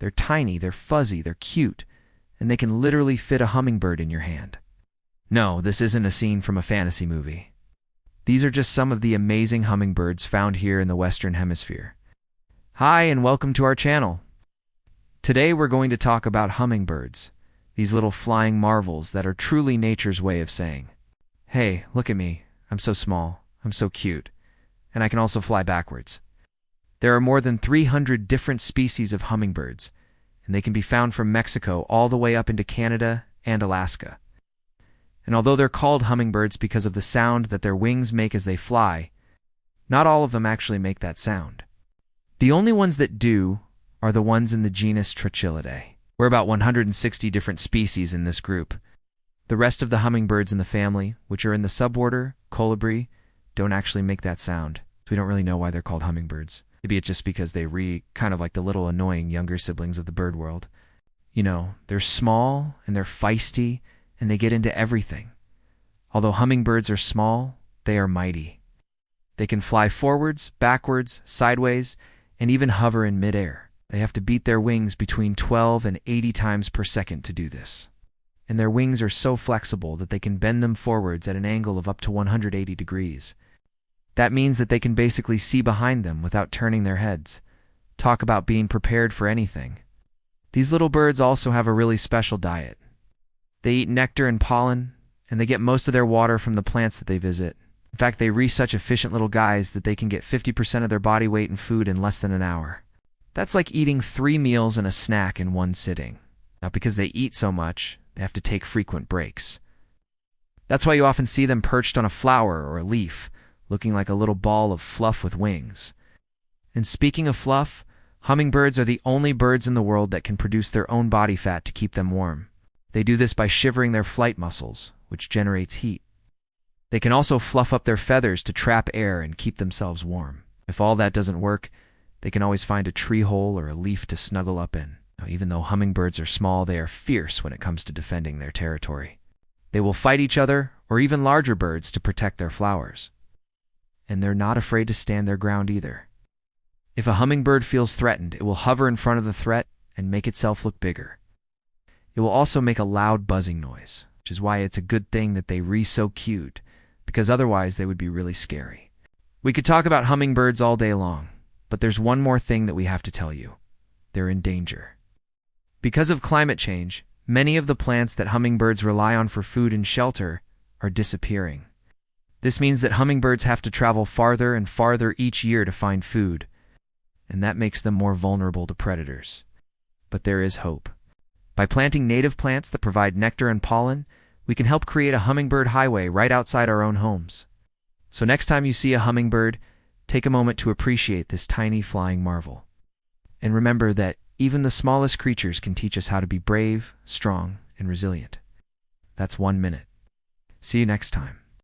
They're tiny, they're fuzzy, they're cute, and they can literally fit a hummingbird in your hand. No, this isn't a scene from a fantasy movie. These are just some of the amazing hummingbirds found here in the Western Hemisphere. Hi, and welcome to our channel. Today we're going to talk about hummingbirds, these little flying marvels that are truly nature's way of saying, "Hey, look at me. I'm so small, I'm so cute, and I can also fly backwards." There are more than 300 different species of hummingbirds, and they can be found from Mexico all the way up into Canada and Alaska. And although they're called hummingbirds because of the sound that their wings make as they fly, not all of them actually make that sound. The only ones that do are the ones in the genus Trochilidae. We're about 160 different species in this group. The rest of the hummingbirds in the family, which are in the suborder Colibri, don't actually make that sound. So we don't really know why they're called hummingbirds. Maybe it's just because they read kind of like the little annoying younger siblings of the bird world. You know, they're small and they're feisty and they get into everything. Although hummingbirds are small, they are mighty. They can fly forwards, backwards, sideways, and even hover in midair. They have to beat their wings between 12 and 80 times per second to do this. And their wings are so flexible that they can bend them forwards at an angle of up to 180 degrees. That means that they can basically see behind them without turning their heads. Talk about being prepared for anything. These little birds also have a really special diet. They eat nectar and pollen, and they get most of their water from the plants that they visit. In fact, they are such efficient little guys that they can get 50% of their body weight in food in less than an hour. That's like eating 3 meals and a snack in one sitting. Now, because they eat so much, they have to take frequent breaks. That's why you often see them perched on a flower or a leaf, looking like a little ball of fluff with wings. And speaking of fluff, hummingbirds are the only birds in the world that can produce their own body fat to keep them warm. They do this by shivering their flight muscles, which generates heat. They can also fluff up their feathers to trap air and keep themselves warm. If all that doesn't work, they can always find a tree hole or a leaf to snuggle up in. Now, even though hummingbirds are small, they are fierce when it comes to defending their territory. They will fight each other or even larger birds to protect their flowers. And they're not afraid to stand their ground either. If a hummingbird feels threatened, it will hover in front of the threat and make itself look bigger. It will also make a loud buzzing noise, which is why it's a good thing that they are so cute, because otherwise they would be really scary. We could talk about hummingbirds all day long, but there's one more thing that we have to tell you. They're in danger. Because of climate change, many of the plants that hummingbirds rely on for food and shelter are disappearing. This means that hummingbirds have to travel farther and farther each year to find food, and that makes them more vulnerable to predators. But there is hope. By planting native plants that provide nectar and pollen, we can help create a hummingbird highway right outside our own homes. So next time you see a hummingbird, take a moment to appreciate this tiny flying marvel. And remember that even the smallest creatures can teach us how to be brave, strong, and resilient. That's 1 minute. See you next time.